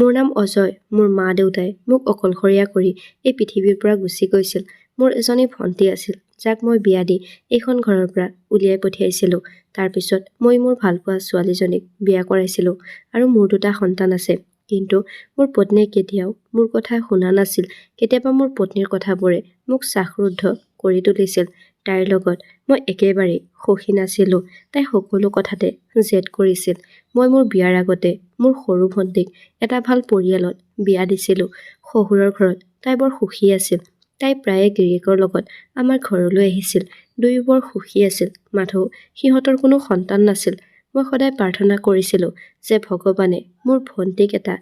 মোৰ নাম অজয়। মোৰ মা দেউতাই মোক অকলশৰীয়া কৰি এই পৃথিৱীৰ পৰা গুচি গৈছিল। মোৰ এজনী ভণ্টি আছিল, যাক মই বিয়া দি এইখন ঘৰৰ পৰা উলিয়াই পঠিয়াইছিলোঁ। তাৰপিছত মই মোৰ ভালপোৱা ছোৱালীজনীক বিয়া কৰাইছিলোঁ আৰু মোৰ 2টা সন্তান আছে। কিন্তু মোৰ পত্নীয়ে কেতিয়াও মোৰ কথা শুনা নাছিল। কেতিয়াবা মোৰ পত্নীৰ কথাবোৰে মোক শ্বাসৰুদ্ধ কৰি তুলিছিল। তাইৰ লগত মই একেবাৰেই সুখী নাছিলোঁ। তাই সকলো কথাতে জেদ কৰিছিল। মই মোৰ বিয়াৰ আগতে মোৰ সৰু ভণ্টিক এটা ভাল পৰিয়ালত বিয়া দিছিলোঁ। শহুৰৰ ঘৰত তাই বৰ সুখী আছিল। তাই প্ৰায়ে গিৰিয়েকৰ লগত আমাৰ ঘৰলৈ আহিছিল। দুয়ো বৰ সুখী আছিল। মাথো সিহঁতৰ কোনো সন্তান নাছিল। মই সদায় প্ৰাৰ্থনা কৰিছিলোঁ যে ভগৱানে মোৰ ভণ্টিক এটা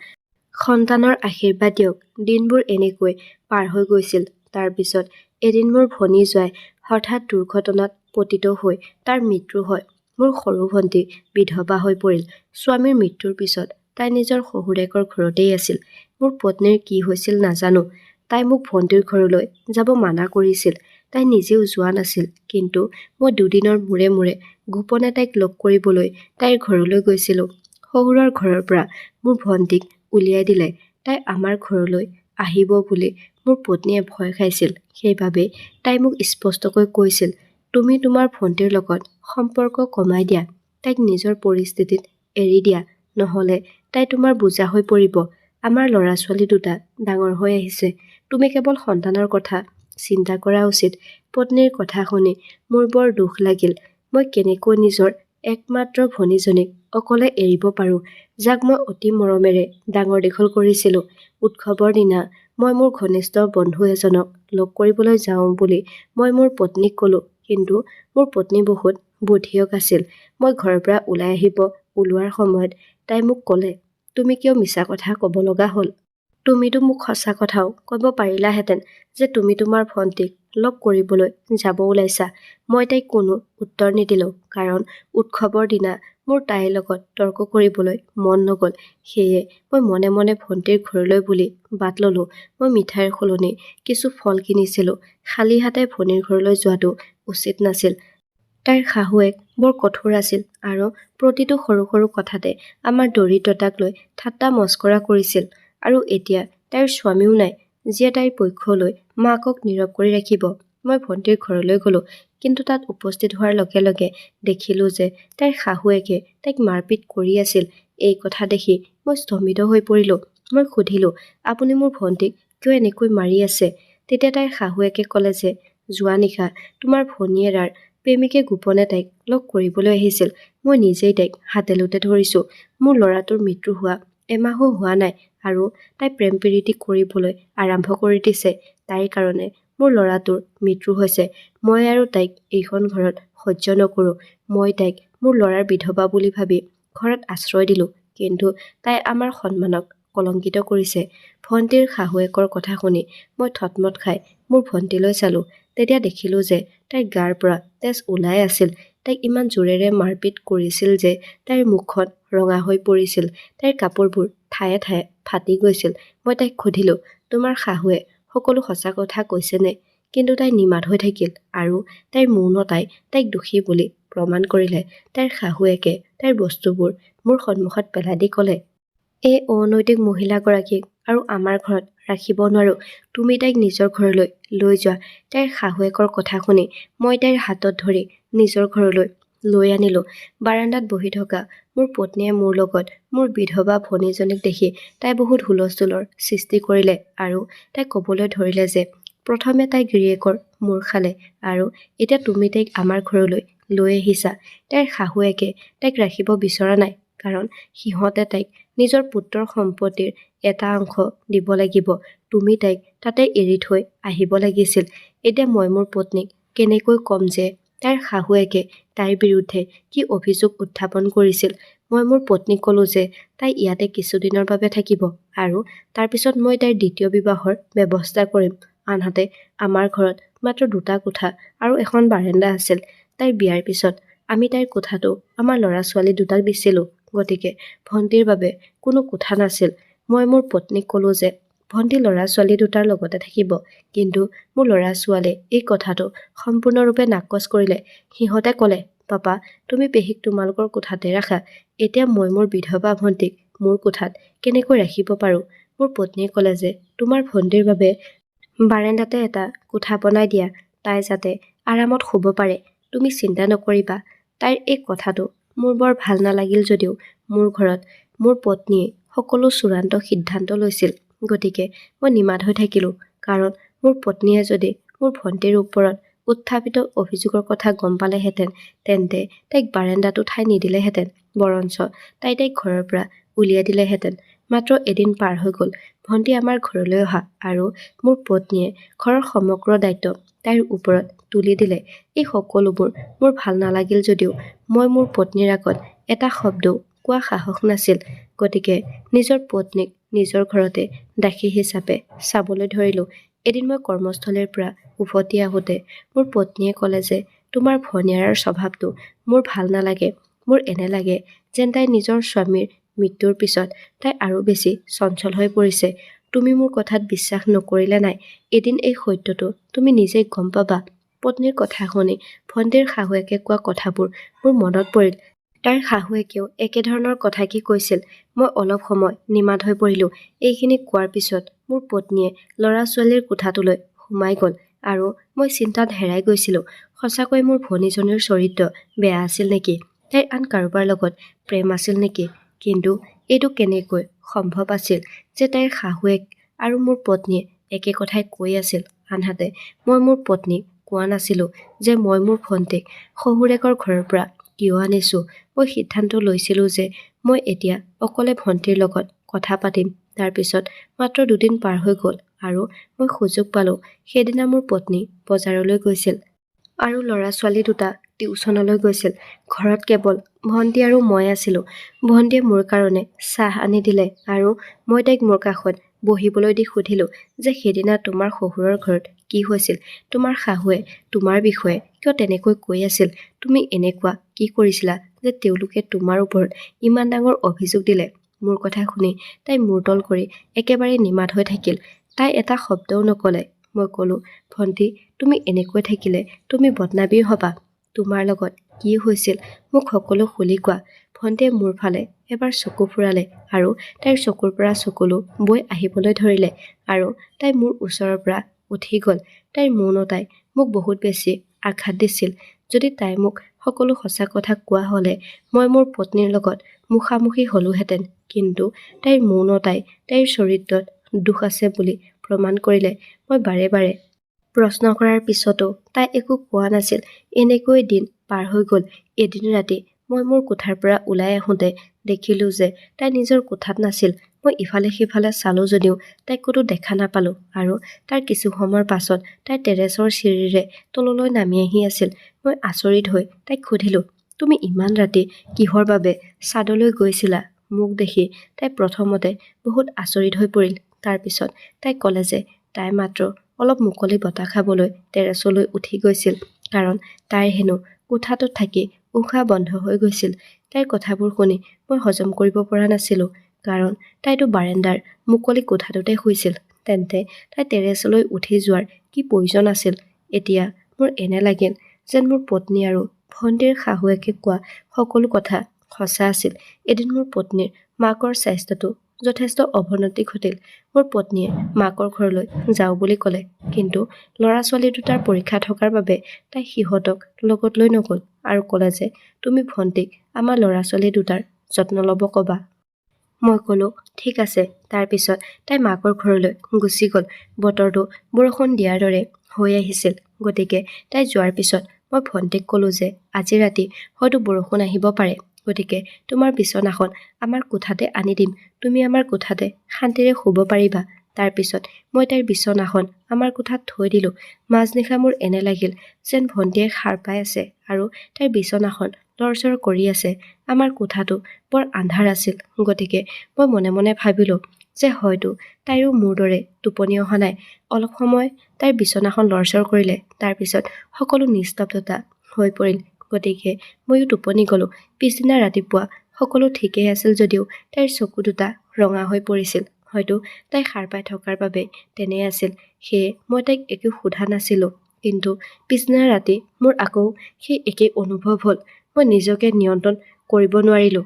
সন্তানৰ আশীৰ্বাদ দিয়ক। দিনবোৰ এনেকৈ পাৰ হৈ গৈছিল। তাৰপিছত এদিন মোৰ ভনী জোঁৱাই হঠাৎ দুৰ্ঘটনাত পতিত হৈ তাৰ মৃত্যু হয়। মোৰ সৰু ভণ্টি বিধৱা হৈ পৰিল। স্বামীৰ মৃত্যুৰ পিছত তাই নিজৰ শহুৰেকৰ ঘৰতেই আছিল। মোৰ পত্নীৰ কি হৈছিল নাজানো। তাই মোক ভণ্টিৰ ঘৰলৈ যাব মানা কৰিছিল। তাই নিজেও যোৱা নাছিল। কিন্তু মই 2 দিনৰ মূৰে মূৰে গোপনে তাইক লগ কৰিবলৈ তাইৰ ঘৰলৈ গৈছিলোঁ। শহুৰৰ ঘৰৰ পৰা মোৰ ভণ্টিক উলিয়াই দিলে। তাই আমাৰ ঘৰলৈ আহিব বুলি মোৰ পত্নীয়ে ভয় খাইছিল। সেইবাবে তাই মোক স্পষ্টকৈ কৈছিল, তুমি তোমাৰ ভণ্টিৰ লগত সম্পৰ্ক কমাই দিয়া। তাইক নিজৰ পৰিস্থিতিত এৰি দিয়া। নহ'লে তাই তোমাৰ বোজা হৈ পৰিব। আমাৰ ল'ৰা-ছোৱালী 2টা ডাঙৰ হৈ আহিছে। তুমি কেৱল সন্তানৰ কথা চিন্তা কৰা উচিত। পত্নীৰ কথা শুনি মোৰ বৰ দুখ লাগিল। মই কেনেকৈ নিজৰ একমাত্ৰ ভনীজনীক অকলে এৰিব পাৰোঁ, যাক মই অতি মৰমেৰে ডাঙৰ দীঘল কৰিছিলোঁ। উৎসৱৰ দিনা মই মোৰ ঘনিষ্ঠ বন্ধু এজনক লগ কৰিবলৈ যাওঁ বুলি মই মোৰ পত্নীক ক'লোঁ। কিন্তু মোৰ পত্নী বহুত বুদ্ধিয়ক আছিল। মই ঘৰৰ পৰা ওলাই ওলোৱাৰ সময়ত তাই মোক ক'লে, তুমি কিয় মিছা কথা ক'ব লগা হ'ল? তুমিতো মোক সঁচা কথাও ক'ব পাৰিলাহেঁতেন যে তুমি তোমাৰ ভণ্টিক লগ কৰিবলৈ যাব ওলাইছা। মই তাইক কোনো উত্তৰ নিদিলোঁ, কাৰণ উৎসৱৰ দিনা মোৰ তাইৰ লগত তৰ্ক কৰিবলৈ মন নগ'ল। সেয়ে মই মনে মনে ভণ্টিৰ ঘৰলৈ বুলি বাট ল'লোঁ। মই মিঠাইৰ সলনি কিছু ফল কিনিছিলোঁ। খালী হাতে ভনীৰ ঘৰলৈ যোৱাটো উচিত নাছিল। তাইৰ শাহুৱেক বৰ কঠোৰ আছিল আৰু প্ৰতিটো সৰু সৰু কথাতে আমাৰ দৰিদ্ৰতাক লৈ ঠাট্টা মস্কৰা কৰিছিল। আৰু এতিয়া তাইৰ স্বামীও নাই, যিয়ে তাইৰ পক্ষ লৈ মাকক নীৰৱ কৰি ৰাখিব। মই ভণ্টিৰ ঘৰলৈ গ'লোঁ। কিন্তু তাত উপস্থিত হোৱাৰ লগে লগে দেখিলোঁ যে তাইৰ শাহুৱেকে তাইক মাৰপিট কৰি আছিল। এই কথা দেখি মই স্তম্ভিত হৈ পৰিলোঁ। মই সুধিলোঁ, আপুনি মোৰ ভণ্টিক কিয় এনেকৈ মাৰি আছে? তেতিয়া তাইৰ শাহুৱেকে ক'লে যে যোৱা নিশা তোমাৰ ভনীয়েৰাৰ প্ৰেমিকে গোপনে তাইক লগ কৰিবলৈ আহিছিল। মই নিজেই তাইক হাতেলোতে ধৰিছোঁ। মোৰ ল'ৰাটোৰ মৃত্যু হোৱা এমাহো হোৱা নাই আৰু তাই প্ৰেম প্ৰীতি কৰিবলৈ আৰম্ভ কৰি দিছে। তাইৰ কাৰণে মোৰ ল'ৰাটোৰ মৃত্যু হৈছে। মই আৰু তাইক এইখন ঘৰত সহ্য নকৰোঁ। মই তাইক মোৰ ল'ৰাৰ বিধৱা বুলি ভাবি ঘৰত আশ্ৰয় দিলোঁ। কিন্তু তাই আমাৰ সন্মানক কলংকিত কৰিছে। ভণ্টিৰ শাহুৱেকৰ কথা শুনি মই থতমত খাই মোৰ ভণ্টিলৈ চালোঁ। তেতিয়া দেখিলোঁ যে তাইৰ গাৰ পৰা তেজ ওলাই আছিল। তাইক ইমান জোৰেৰে মাৰপিট কৰিছিল যে তাইৰ মুখখন ৰঙা হৈ পৰিছিল। তাইৰ কাপোৰবোৰ ঠায়ে ঠায়ে ফাটি গৈছিল। মই তাইক সুধিলোঁ, তোমাৰ শাহুৱে সকলো সঁচা কথা কৈছেনে? কিন্তু তাই নিমাত হৈ থাকিল আৰু তাইৰ মৌনতাই তাইক দোষী বুলি প্ৰমাণ কৰিলে। তাইৰ শাহুৱেকে তাইৰ বস্তুবোৰ মোৰ সন্মুখত পেলাই দি ক'লে, এই অনৈতিক মহিলাগৰাকীক আৰু আমাৰ ঘৰত ৰাখিব নোৱাৰোঁ। তুমি তাইক নিজৰ ঘৰলৈ লৈ যোৱা। তাইৰ শাহুৱেকৰ কথা শুনি মই তাইৰ হাতত ধৰি নিজৰ ঘৰলৈ লৈ আনিলোঁ। বাৰান্দাত বহি থকা মোৰ পত্নীয়ে মোৰ লগত মোৰ বিধৱা ভনীজনীক দেখি তাই বহুত হুলস্থুলৰ সৃষ্টি কৰিলে আৰু তাই ক'বলৈ ধৰিলে যে প্ৰথমে তাই গিৰিয়েকৰ মূৰ খালে আৰু এতিয়া তুমি তাইক আমাৰ ঘৰলৈ লৈ আহিছা। তাইৰ শাহুৱেকে তাইক ৰাখিব বিচৰা নাই, কাৰণ সিহঁতে তাইক নিজৰ পুত্ৰৰ সম্পত্তিৰ এটা অংশ দিব লাগিব। তুমি তাইক তাতে এৰি থৈ আহিব লাগিছিল। এতিয়া মই মোৰ পত্নীক কেনেকৈ ক'ম যে তাইৰ শাহুৱেকে তাইৰ বিৰুদ্ধে কি অভিযোগ উত্থাপন কৰিছিল? মই মোৰ পত্নীক ক'লোঁ যে তাই ইয়াতে কিছুদিনৰ বাবে থাকিব আৰু তাৰপিছত মই তাইৰ দ্বিতীয় বিবাহৰ ব্যৱস্থা কৰিম। আনহাতে আমাৰ ঘৰত মাত্ৰ 2টা কোঠা আৰু এখন বাৰান্দা আছিল। তাইৰ বিয়াৰ পিছত আমি তাইৰ কোঠাটো আমাৰ ল'ৰা-ছোৱালী 2টাক দিছিলোঁ। গতিকে ভণ্টিৰ বাবে কোনো কোঠা নাছিল। মই মোৰ পত্নীক ক'লোঁ যে ভণ্টি ল'ৰা-ছোৱালী 2টাৰ লগতে থাকিব। কিন্তু মোৰ ল'ৰা-ছোৱালীয়ে এই কথাটো সম্পূৰ্ণৰূপে নাকচ কৰিলে। সিহঁতে ক'লে, পাপা, তুমি পেহীক তোমালোকৰ কোঠাতে ৰাখা। এতিয়া মই মোৰ বিধৱা ভণ্টিক মোৰ কোঠাত কেনেকৈ ৰাখিব পাৰোঁ। মোৰ পত্নীয়ে ক'লে যে তোমাৰ ভণ্টিৰ বাবে বাৰাণ্ডাতে এটা কোঠা বনাই দিয়া, তাই যাতে আৰামত শুব পাৰে। তুমি চিন্তা নকৰিবা। তাইৰ এই কথাটো মোৰ বৰ ভাল নালাগিল যদিও মোৰ ঘৰত মোৰ পত্নীয়ে সকলো চূড়ান্ত সিদ্ধান্ত লৈছিল। গতিকে মই নিমাত হৈ থাকিলোঁ, কাৰণ মোৰ পত্নীয়ে যদি মোৰ ভণ্টিৰ ওপৰত উত্থাপিত অভিযোগৰ কথা গম পালেহেঁতেন তেন্তে তাইক বাৰাণ্ডাতো ঠাই নিদিলেহেঁতেন, বৰঞ্চ তাইক ঘৰৰ পৰা উলিয়াই দিলেহেঁতেন। মাত্ৰ এদিন পাৰ হৈ গ'ল ভণ্টি আমাৰ ঘৰলৈ অহা আৰু মোৰ পত্নীয়ে ঘৰৰ সমগ্ৰ দায়িত্ব তাইৰ ওপৰত তুলি দিলে। এই সকলোবোৰ মোৰ ভাল নালাগিল যদিও মই মোৰ পত্নীৰ আগত এটা শব্দও কোৱা সাহস নাছিল। গতিকে নিজৰ পত্নীক নিজৰ ঘৰতে দাসী হিচাপে চাবলৈ ধৰিলোঁ। এদিন মই কৰ্মস্থলীৰ পৰা উভতি আহোঁতে মোৰ পত্নীয়ে ক'লে যে তোমাৰ ভনীয়াৰৰ স্বভাৱটো মোৰ ভাল নালাগে। মোৰ এনে লাগে যেন তাই নিজৰ স্বামীৰ মৃত্যুৰ পিছত তাই আৰু বেছি চঞ্চল হৈ পৰিছে। তুমি মোৰ কথাত বিশ্বাস নকৰিলে নাই, এদিন এই সত্যটো তুমি নিজেই গম পাবা। পত্নীৰ কথা শুনি ভণ্টিৰ শাহুৱেকে কোৱা কথাবোৰ মোৰ মনত পৰিল। তাইৰ শাহুৱেকেও একেধৰণৰ কথাকে কৈছিল। মই অলপ সময় নিমাত হৈ পৰিলোঁ। এইখিনি কোৱাৰ পিছত মোৰ পত্নীয়ে ল'ৰা-ছোৱালীৰ কোঠাটোলৈ সোমাই গ'ল আৰু মই চিন্তাত হেৰাই গৈছিলোঁ। সঁচাকৈ মোৰ ভনীজনীৰ চৰিত্ৰ বেয়া আছিল নেকি? তাইৰ আন কাৰোবাৰ লগত প্ৰেম আছিল নেকি? কিন্তু এইটো কেনেকৈ সম্ভৱ আছিল যে তাইৰ শাহুৱেক আৰু মোৰ পত্নীয়ে একে কথাই কৈ আছিল, আনহাতে মই মোৰ পত্নীক কোৱা নাছিলোঁ যে মই মোৰ ভণ্টিক শহুৰেকৰ ঘৰৰ পৰা কিয় আনিছোঁ। মই সিদ্ধান্ত লৈছিলোঁ যে মই এতিয়া অকলে ভণ্টিৰ লগত কথা পাতিম। তাৰপিছত মাত্ৰ 2 দিন পাৰ হৈ গ'ল আৰু মই সুযোগ পালোঁ। সেইদিনা মোৰ পত্নী বজাৰলৈ গৈছিল আৰু ল'ৰা-ছোৱালী দুটা টিউচনলৈ গৈছিল। ঘৰত কেৱল ভণ্টি আৰু মই আছিলোঁ। ভণ্টিয়ে মোৰ কাৰণে চাহ আনি দিলে আৰু মই তাইক মোৰ কাষত বহিবলৈ দি সুধিলোঁ যে সেইদিনা তোমাৰ শহুৰৰ ঘৰত কি হৈছিল? তোমাৰ শাহুৱে তোমাৰ বিষয়ে কিয় তেনেকৈ কৈ আছিল? তুমি এনেকুৱা কি কৰিছিলা যে তেওঁলোকে তোমাৰ ওপৰত ইমান ডাঙৰ অভিযোগ দিলে? মোৰ কথা শুনি তাই মূৰ তল কৰি একেবাৰে নিমাত হৈ থাকিল। তাই এটা শব্দও নক'লে। মই ক'লোঁ, ভণ্টি, তুমি এনেকৈ থাকিলে তুমি বদনামী হ'বা। তোমাৰ লগত কি হৈছিল মোক সকলো খুলি কোৱা। ভণ্টিয়ে মোৰ ফালে এবাৰ চকু ফুৰালে আৰু তাইৰ চকুৰ পৰা চকুলো বৈ আহিবলৈ ধৰিলে আৰু তাই মোৰ ওচৰৰ পৰা উঠি গ'ল। তাইৰ মৌনতাই মোক বহুত বেছি আঘাত দিছিল। যদি তাই মোক সকলো সঁচা কথা কোৱা হ'লে মই মোৰ পত্নীৰ লগত মুখামুখি হ'লোহেঁতেন। কিন্তু তাইৰ মৌনতাই তাইৰ চৰিত্ৰত দোষ আছে বুলি প্ৰমাণ কৰিলে। মই বাৰে বাৰে প্ৰশ্ন কৰাৰ পিছতো তাই একো কোৱা নাছিল। এনেকৈ দিন পাৰ হৈ গ'ল। এদিন ৰাতি মই মোৰ কোঠাৰ পৰা ওলাই আহোঁতে দেখিলোঁ যে তাই নিজৰ কোঠাত নাছিল। মই ইফালে সিফালে চালোঁ যদিও তাইক ক'তো দেখা নাপালোঁ আৰু তাৰ কিছু সময়ৰ পাছত তাই টেৰেছৰ চিৰিৰে তললৈ নামি আহি আছিল। মই আচৰিত হৈ তাইক সুধিলোঁ, তুমি ইমান ৰাতি কিহৰ বাবে ছাদলৈ গৈছিলা? মোক দেখি তাই প্ৰথমতে বহুত আচৰিত হৈ পৰিল। তাৰপিছত তাই ক'লে যে তাই মাত্ৰ অলপ মুকলি বতাহ খাবলৈ টেৰেছলৈ উঠি গৈছিল, কাৰণ তাইৰ হেনো কোঠাটোত থাকি উশাহ বন্ধ হৈ গৈছিল। তাইৰ কথাবোৰ শুনি মই হজম কৰিব পৰা নাছিলোঁ, কাৰণ তাইতো বাৰাণ্ডাৰ মুকলি কোঠাটোতে শুইছিল। তেন্তে তাই টেৰেছলৈ উঠি যোৱাৰ কি প্ৰয়োজন আছিল? এতিয়া মোৰ এনে লাগিল যেন মোৰ পত্নী আৰু ভণ্টিৰ শাহুৱেকে কোৱা সকলো কথা সঁচা আছিল। এদিন মোৰ পত্নীৰ মাকৰ স্বাস্থ্যটো যথেষ্ট অৱনতি ঘটিল। মোৰ পত্নীয়ে মাকৰ ঘৰলৈ যাওঁ বুলি ক'লে, কিন্তু ল'ৰা-ছোৱালী দুটাৰ পৰীক্ষা থকাৰ বাবে তাই সিহঁতক লগত লৈ নগ'ল আৰু ক'লে যে তুমি ভণ্টিক আমাৰ ল'ৰা-ছোৱালী দুটাৰ যত্ন ল'ব ক'বা। মই ক'লোঁ, ঠিক আছে। তাৰপিছত তাই মাকৰ ঘৰলৈ গুচি গ'ল। বতৰটো বৰষুণ দিয়াৰ দৰে হৈ আহিছিল। গতিকে তাই যোৱাৰ পিছত মই ভণ্টিক ক'লোঁ যে আজি ৰাতি হয়তো বৰষুণ আহিব পাৰে। গতিকে তোমাৰ বিচনাখন আমাৰ কোঠাতে আনি দিম। তুমি আমাৰ কোঠাতে শান্তিৰে শুব পাৰিবা। তাৰপিছত মই তাইৰ বিচনাখন আমাৰ কোঠাত থৈ দিলোঁ। মাজনিশা মোৰ এনে লাগিল যেন ভণ্টিয়ে সাৰ পাই আছে আৰু তাইৰ বিচনাখন লৰচৰ কৰি আছে। আমাৰ কোঠাটো বৰ আন্ধাৰ আছিল। গতিকে মই মনে মনে ভাবিলোঁ যে হয়তো তাইৰো মোৰ দৰে টোপনি অহা নাই। অলপ সময় তাইৰ বিচনাখন লৰচৰ কৰিলে। তাৰপিছত সকলো নিস্তব্ধতা হৈ পৰিল। গতিকে ময়ো টোপনি গ'লোঁ। পিছদিনা ৰাতিপুৱা সকলো ঠিকেই আছিল যদিও তাইৰ চকু দুটা ৰঙা হৈ পৰিছিল। হয়তো তাই সাৰ পাই থকাৰ বাবে তেনে আছিল। সেয়ে মই তাইক একো সোধা নাছিলোঁ। কিন্তু পিছদিনা ৰাতি মোৰ আকৌ সেই একেই অনুভৱ হ'ল। মই নিজকে নিয়ন্ত্ৰণ কৰিব নোৱাৰিলোঁ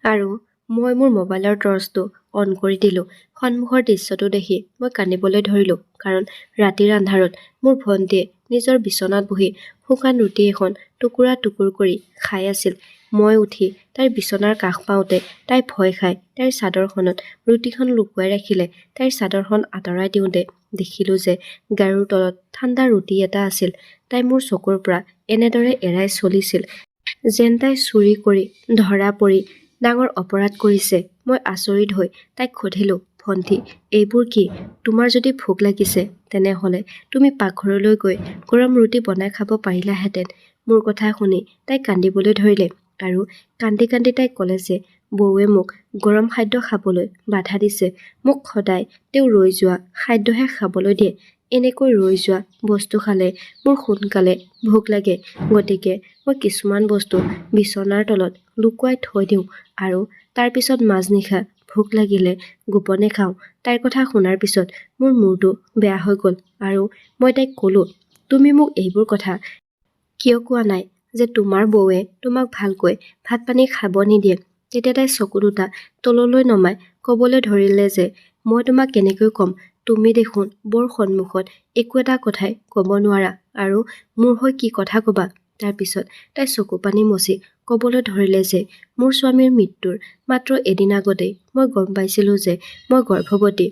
আৰু মই মোৰ মোবাইলৰ টৰ্চটো অন কৰি দিলোঁ। সন্মুখৰ দৃশ্যটো দেখি মই কান্দিবলৈ ধৰিলোঁ কাৰণ ৰাতিৰ আন্ধাৰত মোৰ ভণ্টীয়ে নিজৰ বিচনাত বহি শুকান ৰুটি এখন টুকুৰা টুকুৰ কৰি খাই আছিল। মই উঠি তাইৰ বিচনাৰ কাষ পাওঁতে তাই ভয় খাই তাইৰ চাদৰখনত ৰুটিখন লুকুৱাই ৰাখিলে। তাইৰ চাদৰখন আঁতৰাই দিওঁতে দেখিলোঁ যে গাৰুৰ তলত ঠাণ্ডা ৰুটি এটা আছিল। তাই মোৰ চকুৰ পৰা এনেদৰে এৰাই চলিছিল যেন তাই চুৰি কৰি ধৰা পৰি ডাঙৰ অপৰাধ কৰিছে। মই আচৰিত হৈ তাইক সুধিলোঁ, ভণ্টি, এইবোৰ কি? তোমাৰ যদি ভোক লাগিছে তেনেহ'লে তুমি পাকঘৰলৈ গৈ গৰম ৰুটি বনাই খাব পাৰিলাহেঁতেন। মোৰ কথা শুনি তাই কান্দিবলৈ ধৰিলে আৰু কান্দি কান্দি তাই ক'লে যে বৌৱে মোক গৰম খাদ্য খাবলৈ বাধা দিছে। মোক সদায় তেওঁ ৰৈ যোৱা খাদ্যহে খাবলৈ দিয়ে। এনেকৈ ৰৈ যোৱা বস্তু খালে মোৰ সোনকালে ভোক লাগে। গতিকে মই কিছুমান বস্তু বিচনাৰ তলত লুকুৱাই থৈ দিওঁ আৰু তাৰ পিছত মাজনিশা ভোক লাগিলে গোপনে খাওঁ। তাইৰ কথা শুনাৰ পিছত মোৰ মূৰটো বেয়া হৈ গ'ল আৰু মই তাইক ক'লোঁ, তুমি মোক এইবোৰ কথা কিয় কোৱা নাই যে তোমাৰ বৌৱে তোমাক ভালকৈ ভাত পানী খাব নিদিয়ে? তেতিয়া তাই চকু দুটা তললৈ নমাই ক'বলৈ ধৰিলে যে মই তোমাক কেনেকৈ ক'ম? তুমি দেখোন বৌৰ সন্মুখত একো এটা কথাই ক'ব নোৱাৰা আৰু মোৰ হৈ কি কথা ক'বা? তাৰপিছত তাই চকু পানী মচি ক'বলৈ ধৰিলে যে মোৰ স্বামীৰ মৃত্যুৰ মাত্ৰ এদিন আগতেই মই গম পাইছিলোঁ যে মই গৰ্ভৱতী।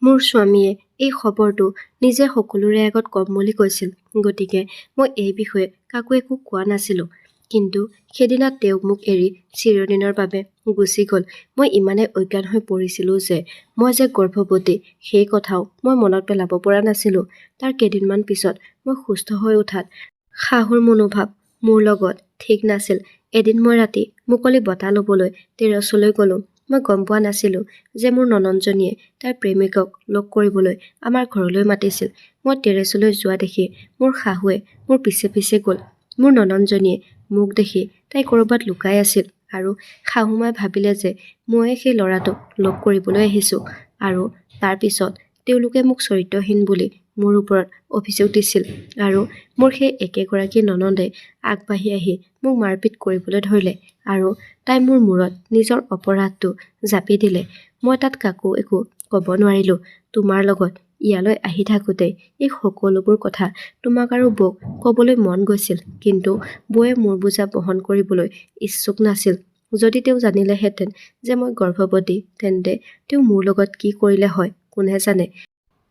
মোৰ স্বামীয়ে এই খবৰটো নিজে সকলোৰে আগত ক'ম বুলি কৈছিল। গতিকে মই এই বিষয়ে কাকো একো কোৱা নাছিলোঁ। কিন্তু সেইদিনা তেওঁ মোক এৰি চিৰদিনৰ বাবে গুচি গ'ল। মই ইমানেই অজ্ঞান হৈ পৰিছিলোঁ যে মই যে গৰ্ভৱতী সেই কথাও মই মনত পেলাব পৰা নাছিলোঁ। তাৰ কেইদিনমান পিছত মই সুস্থ হৈ উঠাত শাহুৰ মনোভাৱ মোৰ লগত ঠিক নাছিল। এদিন মই ৰাতি মুকলি বতাহ ল'বলৈ টেৰেছলৈ গ'লোঁ। মই গম পোৱা নাছিলোঁ যে মোৰ ননন্দজনীয়ে তাইৰ প্ৰেমিকক লগ কৰিবলৈ আমাৰ ঘৰলৈ মাতিছিল। মই টেৰেছলৈ যোৱা দেখি মোৰ শাহুৱে মোৰ পিছে পিছে গ'ল। মোৰ ননন্দজনীয়ে মোক দেখি তাই ক'ৰবাত লুকাই আছিল আৰু শাহুমাই ভাবিলে যে ময়ে সেই ল'ৰাটোক লগ কৰিবলৈ আহিছোঁ আৰু তাৰ পিছত তেওঁলোকে মোক চৰিত্ৰহীন বুলি মোৰ ওপৰত অভিযোগ দিছিল আৰু মোৰ সেই একেগৰাকী ননন্দে আগবাঢ়ি আহি মোক মাৰপিট কৰিবলৈ ধৰিলে আৰু তাই মোৰ মূৰত নিজৰ অপৰাধটো জাপি দিলে। মই তাত কাকো একো ক'ব নোৱাৰিলোঁ। তোমাৰ লগত ইয়ালৈ আহি থাকোঁতে এই সকলোবোৰ কথা তোমাক আৰু বৌক ক'বলৈ মন গৈছিল, কিন্তু বৌয়ে মোৰ বোজা বহন কৰিবলৈ ইচ্ছুক নাছিল। যদি তেওঁ জানিলেহেঁতেন যে মই গৰ্ভৱতী তেন্তে তেওঁ মোৰ লগত কি কৰিলে হয় কোনে জানে।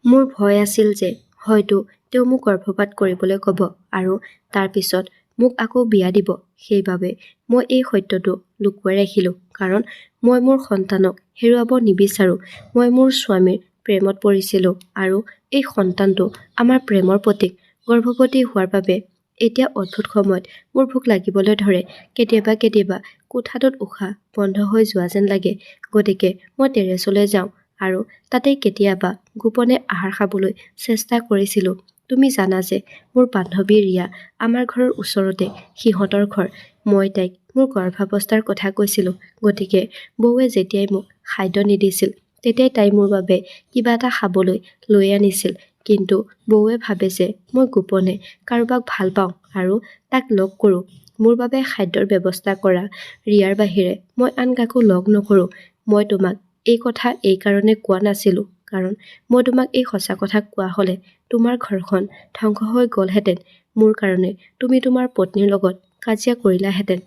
মোৰ ভয় আছিল যে হয়তো তেওঁ মোক গৰ্ভপাত কৰিবলৈ ক'ব আৰু তাৰ পিছত মোক আকৌ বিয়া দিব। সেইবাবে মই এই সত্যটো লুকুৱাই ৰাখিলোঁ কাৰণ মই মোৰ সন্তানক হেৰুৱাব নিবিচাৰোঁ। মই মোৰ স্বামীৰ প্ৰেমত পৰিছিলোঁ আৰু এই সন্তানটো আমাৰ প্ৰেমৰ প্ৰতীক। গৰ্ভৱতী হোৱাৰ বাবে এতিয়া অদ্ভুত সময়ত মোৰ ভোক লাগিবলৈ ধৰে। কেতিয়াবা কেতিয়াবা কোঠাটোত উশাহ বন্ধ হৈ যোৱা যেন লাগে। গতিকে মই টেৰেছলৈ যাওঁ আৰু তাতেই কেতিয়াবা গোপনে আহাৰ খাবলৈ চেষ্টা কৰিছিলোঁ। তুমি জানা যে মোৰ বান্ধৱী ৰিয়া আমাৰ ঘৰৰ ওচৰতে সিহঁতৰ ঘৰ। মই তাইক মোৰ গৰ্ভাৱস্থাৰ কথা কৈছিলোঁ। গতিকে বৌৱে যেতিয়াই মোক খাদ্য নিদিছিল তেতিয়াই তাই মোৰ বাবে কিবা এটা খাবলৈ লৈ আনিছিল। কিন্তু বৌৱে ভাবে যে মই গোপনে কাৰোবাক ভাল পাওঁ আৰু তাক লগ কৰোঁ। মোৰ বাবে খাদ্যৰ ব্যৱস্থা কৰা ৰিয়াৰ বাহিৰে মই আন কাকো লগ নকৰোঁ। মই তোমাক এই কথা এইকাৰণে কোৱা নাছিলোঁ কাৰণ মই তোমাক এই সঁচা কথা কোৱা হ'লে তোমাৰ ঘৰখন ধ্বংস হৈ গ'লহেঁতেন। মোৰ কাৰণে তুমি তোমাৰ পত্নীৰ লগত কাজিয়া কৰিলাহেঁতেন।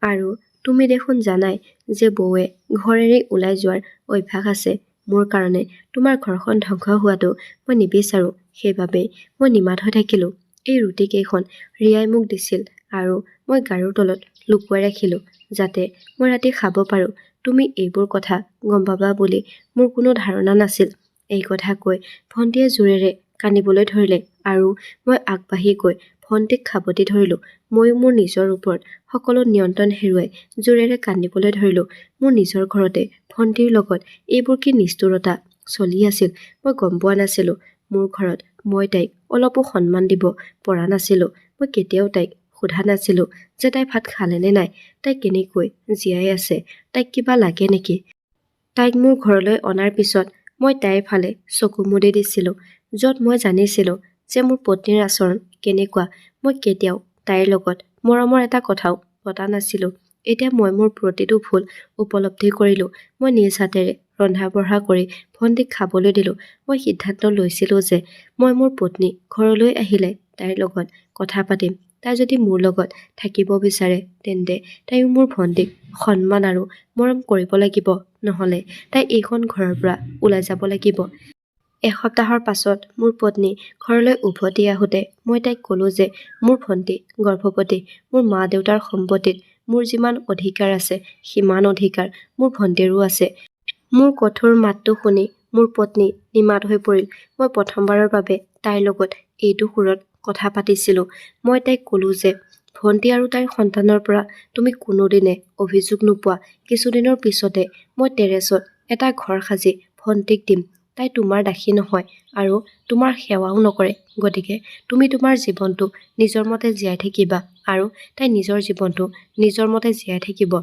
আৰু তুমি দেখোন জানাই যে বৌৱে ঘৰ এৰি ওলাই যোৱাৰ অভ্যাস আছে। মোৰ কাৰণে তোমাৰ ঘৰখন ধ্বংস হোৱাটো মই নিবিচাৰোঁ। সেইবাবেই মই নিমাত হৈ থাকিলোঁ। এই ৰুটি কেইখন ৰিয়াই মোক দিছিল আৰু মই গাৰুৰ তলত লুকুৱাই ৰাখিলোঁ যাতে মই ৰাতি খাব পাৰোঁ। তুমি এইবোৰ কথা গম পাবা বুলি মোৰ কোনো ধাৰণা নাছিল। এই কথা কৈ ভণ্টীয়ে জোৰেৰে কান্দিবলৈ ধৰিলে আৰু মই আগবাঢ়ি গৈ ভণ্টীক খাবতি ধৰিলোঁ। ময়ো মোৰ নিজৰ ওপৰত সকলো নিয়ন্ত্ৰণ হেৰুৱাই জোৰেৰে কান্দিবলৈ ধৰিলোঁ। মোৰ নিজৰ ঘৰতে ভণ্টীৰ লগত এইবোৰ কি নিষ্ঠুৰতা চলি আছিল মই গম পোৱা নাছিলোঁ। মোৰ ঘৰত মই তাইক অলপো সন্মান দিব পৰা নাছিলোঁ। মই কেতিয়াও তাইক সোধা নাছিলোঁ যে তাই ভাত খালেনে নাই, তাই কেনেকৈ জীয়াই আছে, তাইক কিবা লাগে নেকি। তাইক মোৰ ঘৰলৈ অনাৰ পিছত মই তাইৰ ফালে চকু মুদি দিছিলোঁ। য'ত মই জানিছিলোঁ যে মোৰ পত্নীৰ আচৰণ কেনেকুৱা, মই কেতিয়াও তাইৰ লগত মৰমৰ এটা কথাও পতা নাছিলোঁ। এতিয়া মই মোৰ প্ৰতিটো ভুল উপলব্ধি কৰিলোঁ। মই নিজ হাতেৰে ৰন্ধা-বঢ়া কৰি ভণ্টিক খাবলৈ দিলোঁ। মই সিদ্ধান্ত লৈছিলোঁ যে মই মোৰ পত্নী ঘৰলৈ আহিলে তাইৰ লগত কথা পাতিম। তাই যদি মোৰ লগত থাকিব বিচাৰে তেন্তে তাইও মোৰ ভণ্টিক সন্মান আৰু মৰম কৰিব লাগিব, নহ'লে তাই এইখন ঘৰৰ পৰা ওলাই যাব লাগিব। এসপ্তাহৰ পাছত মোৰ পত্নী ঘৰলৈ উভতি আহোঁতে মই তাইক ক'লোঁ যে মোৰ ভণ্টি গৰ্ভৱতী। মোৰ মা-দেউতাৰ সম্পত্তিত মোৰ যিমান অধিকাৰ আছে সিমান অধিকাৰ মোৰ ভণ্টিৰো আছে। মোৰ কঠোৰ মাতটো শুনি মোৰ পত্নী নিমাত হৈ পৰিল। মই প্ৰথমবাৰৰ বাবে তাইৰ লগত এইটো সুৰত কথা পাতিছিলোঁ। মই তাইক ক'লোঁ যে ভণ্টি আৰু তাইৰ সন্তানৰ পৰা তুমি কোনোদিনে অভিযোগ নোপোৱা। কিছুদিনৰ পিছতে মই টেৰেছত এটা ঘৰ সাজি ভণ্টিক দিম। তাই তোমাৰ দাসী নহয় আৰু তোমাৰ সেৱাও নকৰে। গতিকে তুমি তোমাৰ জীৱনটো নিজৰ মতে জীয়াই থাকিবা আৰু তাই নিজৰ জীৱনটো নিজৰ মতে জীয়াই থাকিব।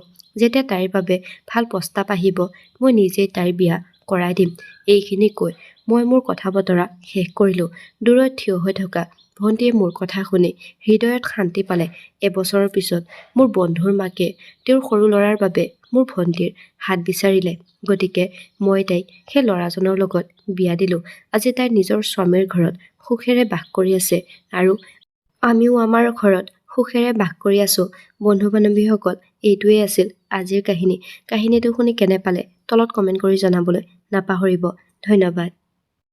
যেতিয়া তাইৰ বাবে ভাল প্ৰস্তাৱ আহিব মই নিজেই তাইৰ বিয়া কৰাই দিম। এইখিনি কৈ মই মোৰ কথা-বতৰা শেষ কৰিলোঁ। দূৰৈত থিয় হৈ থকা ভণ্টিয়ে মোৰ কথা শুনি হৃদয়ত শান্তি পালে। এবছৰৰ পিছত মোৰ বন্ধুৰ মাকে তেওঁৰ সৰু ল'ৰাৰ বাবে মোৰ ভণ্টিৰ হাত বিচাৰিলে। গতিকে মই তাইক সেই ল'ৰাজনৰ লগত বিয়া দিলোঁ। আজি তাই নিজৰ স্বামীৰ ঘৰত সুখেৰে বাস কৰি আছে আৰু আমিও আমাৰ ঘৰত সুখেৰে বাস কৰি আছোঁ। বন্ধু-বান্ধৱীসকল, এইটোৱেই আছিল আজিৰ কাহিনী। কাহিনীটো শুনি কেনে পালে তলত কমেণ্ট কৰি জনাবলৈ নাপাহৰিব। ধন্যবাদ।